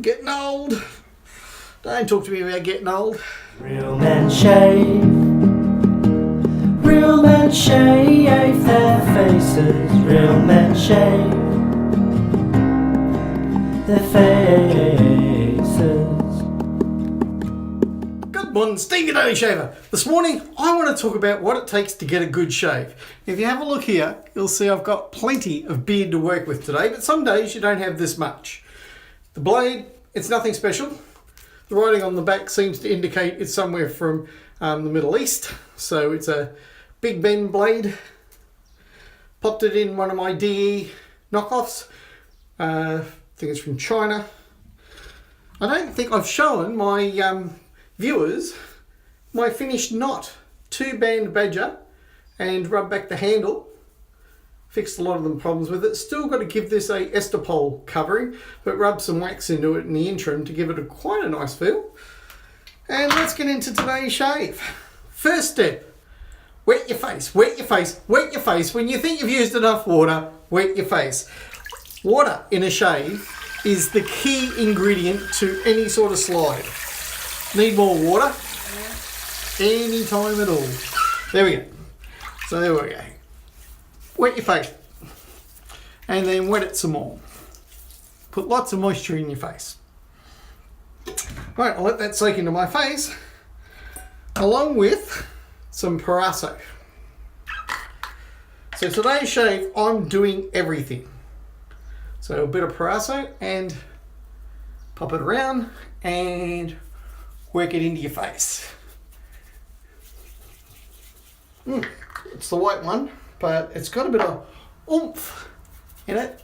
Getting old. Don't talk to me about getting old. Real men shave. Real men shave their faces. Real men shave their faces. Good morning, Stevie Daily Shaver. This morning I want to talk about what it takes to get a good shave. If you have a look here, you'll see I've got plenty of beard to work with today, but some days you don't have this much. The blade, it's nothing special. The writing on the back seems to indicate it's somewhere from the Middle East. So it's a Big Ben blade. Popped it in one of my DE knockoffs. I think it's from China. I don't think I've shown my viewers my finished knot. 2-band badger and rub back the handle. Fixed a lot of the problems with it. Still got to give this a Estopol covering, but rub some wax into it in the interim to give it quite a nice feel. And let's get into today's shave. First step, wet your face, wet your face, wet your face. When you think you've used enough water, wet your face. Water in a shave is the key ingredient to any sort of slide. Need more water? Any time at all. There we go. So there we go. Wet your face and then wet it some more. Put lots of moisture in your face. Right, I'll let that soak into my face along with some Parasso. So today's shave, I'm doing everything. So a bit of Parasso and pop it around and work it into your face. It's the white one, but it's got a bit of oomph in it.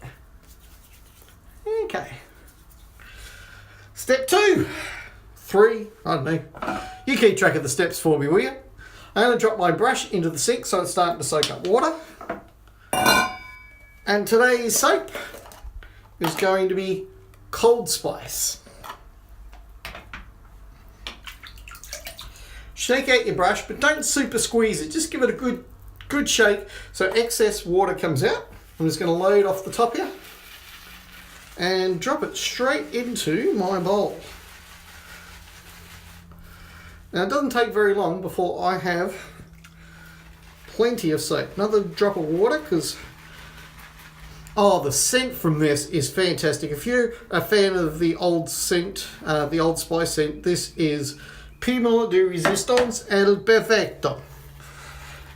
Okay. Step 2, 3, I don't know. You keep track of the steps for me, will you? I'm going to drop my brush into the sink so it's starting to soak up water. And today's soap is going to be Cold Spice. Shake out your brush, but don't super squeeze it. Just give it a good shake so excess water comes out. I'm just going to load off the top here and drop it straight into my bowl. Now it doesn't take very long before I have plenty of soap. Another drop of water because the scent from this is fantastic. If you're a fan of the old scent, the Old Spice scent, this is Primo de Resistance El Perfecto.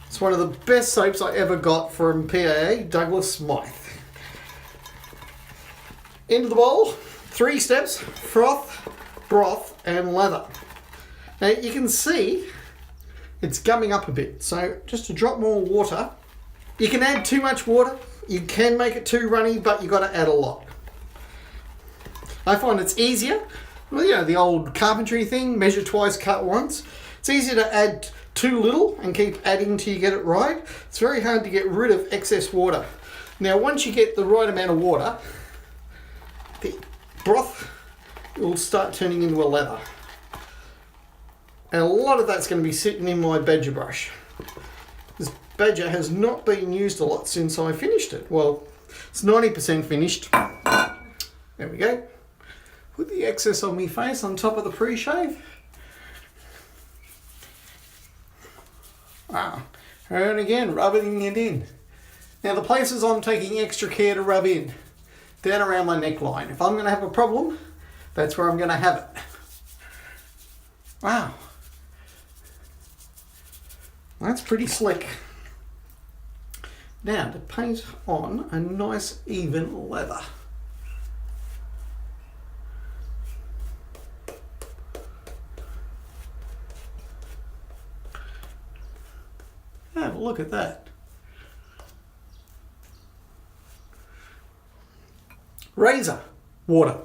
It's one of the best soaps I ever got from PAA, Douglas Smythe. Into the bowl, 3 steps, froth, broth and lather. Now you can see it's gumming up a bit, so just a drop more water. You can add too much water, you can make it too runny, but you've got to add a lot. I find it's easier. Well, you know, the old carpentry thing, measure twice, cut once. It's easier to add too little and keep adding till you get it right. It's very hard to get rid of excess water. Now, once you get the right amount of water, the broth will start turning into a lather. And a lot of that's going to be sitting in my badger brush. This badger has not been used a lot since I finished it. Well, it's 90% finished. There we go. Put the excess on my face on top of the pre-shave. Wow. And again, rubbing it in. Now the places I'm taking extra care to rub in, down around my neckline. If I'm going to have a problem, that's where I'm going to have it. Wow. That's pretty slick. Now to paint on a nice even lather. Have a look at that. Razor water.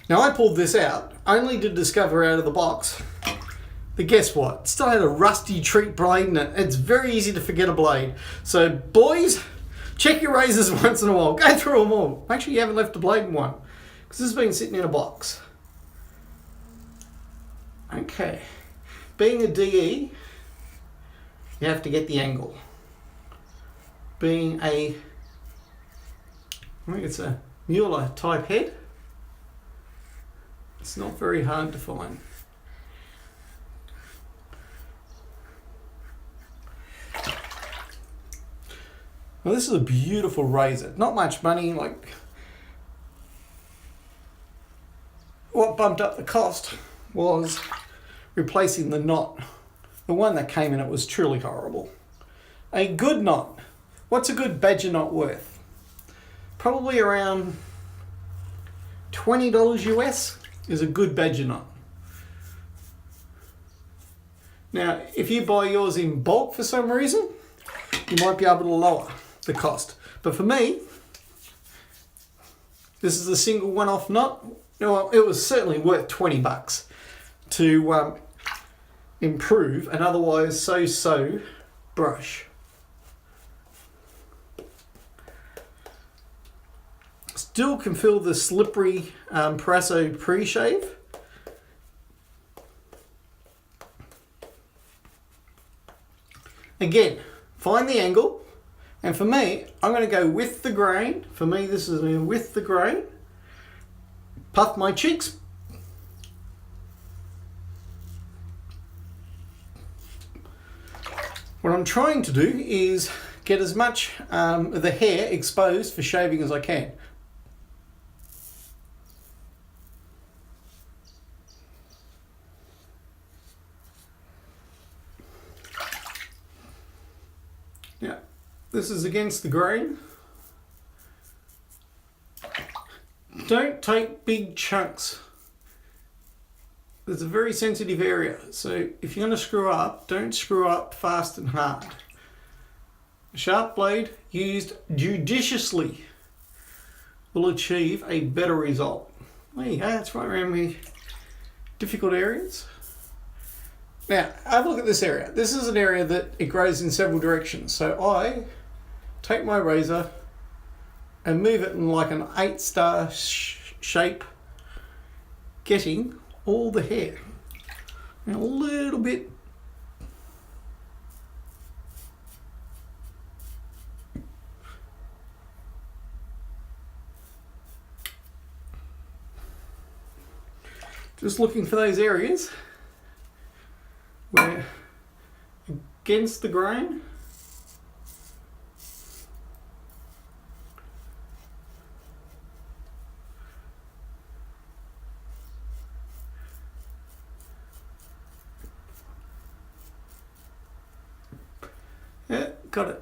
Now I pulled this out only to discover out of the box that guess what? It still had a rusty treat blade in it. It's very easy to forget a blade. So boys, check your razors once in a while. Go through them all. Make sure you haven't left a blade in one because this has been sitting in a box. Okay. Being a DE, you have to get the angle. Being a, I think it's a Mueller type head, It's not very hard to find. Well, this is a beautiful razor. Not much money, like what bumped up the cost was replacing the knot. The one that came in it was truly horrible. A good knot. What's a good badger knot worth? Probably around $20 US is a good badger knot. Now, if you buy yours in bulk for some reason, you might be able to lower the cost. But for me, this is a single one-off knot. Well, it was certainly worth $20 to improve an otherwise so-so brush. Still can feel the slippery Parasso pre-shave. Again, find the angle, and for me, I'm going to go with the grain. For me, this is with the grain. Puff my cheeks. What I'm trying to do is get as much of the hair exposed for shaving as I can. Now, this is against the grain. Don't take big chunks. It's a very sensitive area, so if you're going to screw up, don't screw up fast and hard. A sharp blade used judiciously will achieve a better result. There you go, that's right around me difficult areas. Now, have a look at this area. This is an area that it grows in several directions. So I take my razor and move it in like an 8-star shape, getting all the hair. Now a little bit. Just looking for those areas where against the grain yeah, got it.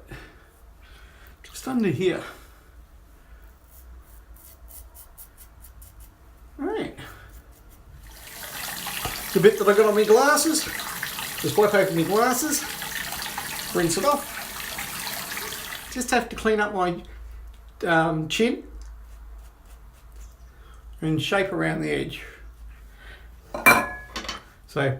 Just under here. Right. The bit that I got on my glasses. Just wipe over my glasses, rinse it off. Just have to clean up my chin and shape around the edge. So,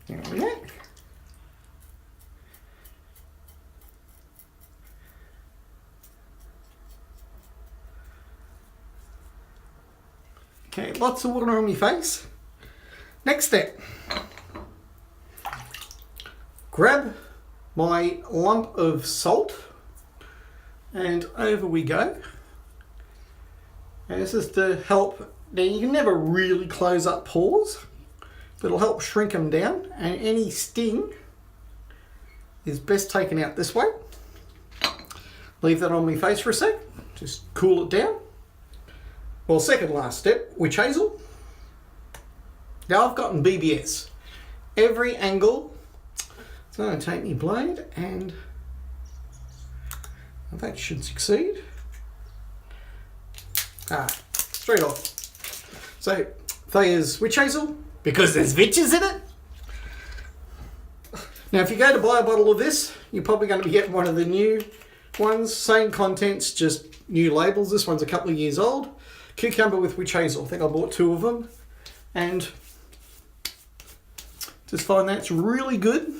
there we go. Okay, lots of water on my face. Next step. Grab my lump of salt and over we go. And this is to help. Now you can never really close up pores, but it'll help shrink them down, and any sting is best taken out this way. Leave that on my face for a sec, just cool it down. Well, second last step, witch hazel. Now I've gotten BBS. Every angle. So I'm going to take my blade and that should succeed. Straight off. So there's witch hazel because there's witches in it. Now if you go to buy a bottle of this, you're probably going to be getting one of the new ones. Same contents, just new labels. This one's a couple of years old. Cucumber with witch hazel. I think I bought 2 of them, and just find that's really good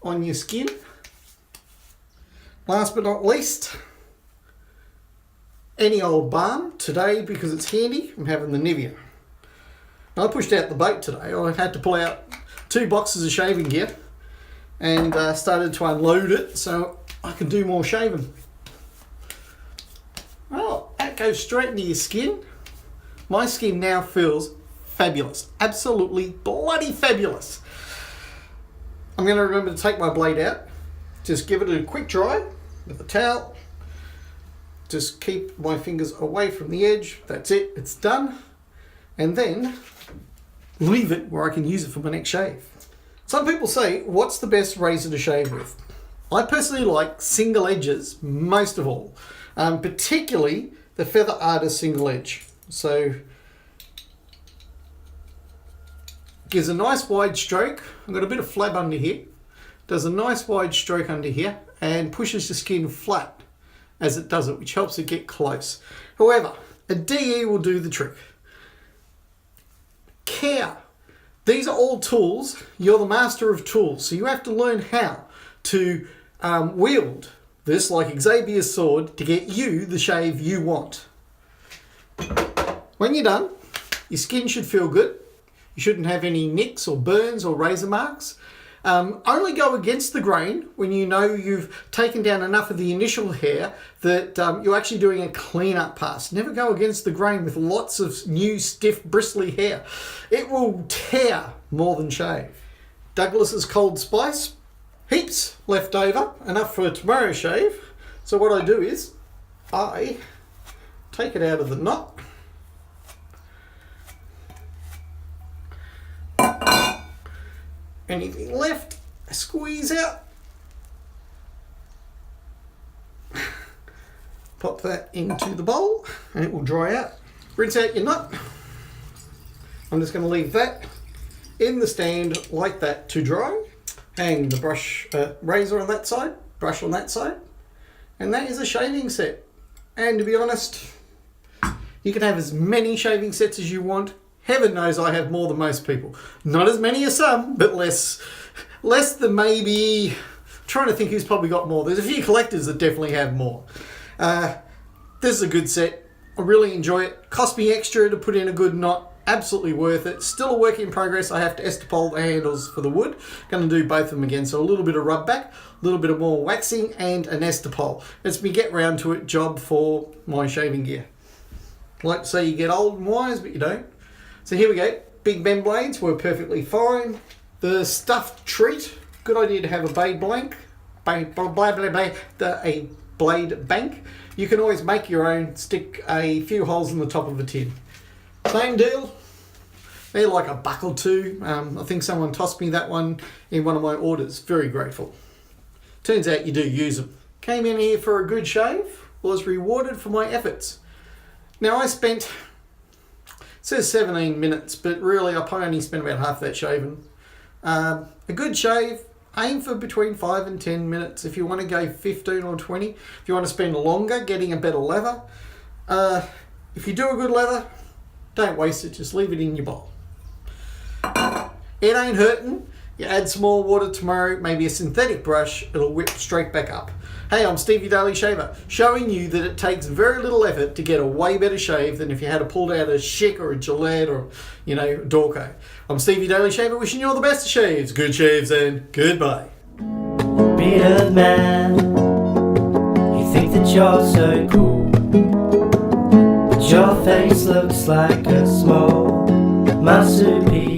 on your skin. Last but not least, any old balm. Today, because it's handy, I'm having the Nivea. Now, I pushed out the boat today. I had to pull out 2 boxes of shaving gear and started to unload it so I can do more shaving. Well, that goes straight into your skin. My skin now feels fabulous. Absolutely bloody fabulous. I'm going to remember to take my blade out. Just give it a quick dry with a towel. Just keep my fingers away from the edge. That's it. It's done. And then leave it where I can use it for my next shave. Some people say, what's the best razor to shave with? I personally like single edges most of all. Particularly the Feather Artist single edge. So gives a nice wide stroke. I've got a bit of flab under here. Does a nice wide stroke under here and pushes the skin flat as it does it, which helps it get close. However, a DE will do the trick. Care. These are all tools. You're the master of tools, so you have to learn how to wield this like Xavier's sword to get you the shave you want. When you're done, your skin should feel good. You shouldn't have any nicks or burns or razor marks. Only go against the grain when you know you've taken down enough of the initial hair that you're actually doing a clean-up pass. Never go against the grain with lots of new, stiff, bristly hair. It will tear more than shave. Douglas's Cold Spice. Heaps left over, enough for tomorrow's shave. So what I do is I take it out of the knot. Anything left, I squeeze out. Pop that into the bowl and it will dry out. Rinse out your knot. I'm just going to leave that in the stand like that to dry. Hang the brush razor on that side, brush on that side. And that is a shaving set. And to be honest, you can have as many shaving sets as you want. Heaven knows I have more than most people. Not as many as some, but less than maybe... Trying to think who's probably got more. There's a few collectors that definitely have more. This is a good set. I really enjoy it. Cost me extra to put in a good knot. Absolutely worth it. Still a work in progress. I have to Estopole the handles for the wood. Going to do both of them again. So a little bit of rub back, a little bit of more waxing, and an Estopole. It's me get round to it job for my shaving gear. Like to say you get old and wise, but you don't. So here we go. Big bend blades were perfectly fine. The stuffed treat. Good idea to have a blade blank. A blade bank. You can always make your own. Stick a few holes in the top of a tin. Same deal. They're like $1 or $2. I think someone tossed me that one in one of my orders. Very grateful. Turns out you do use them. Came in here for a good shave. Was rewarded for my efforts. Now I spent... It says 17 minutes, but really I probably only spent about half that shaving. A good shave, aim for between 5 and 10 minutes. If you want to go 15 or 20, if you want to spend longer getting a better lather. If you do a good lather, don't waste it, just leave it in your bowl. It ain't hurting. You add some more water tomorrow, maybe a synthetic brush, it'll whip straight back up. Hey, I'm Stevie Daily Shaver, showing you that it takes very little effort to get a way better shave than if you had to pull out a Schick or a Gillette or, Dorco. I'm Stevie Daily Shaver, wishing you all the best of shaves, good shaves, and goodbye. Bearded man, you think that you're so cool, but your face looks like a small marsupial.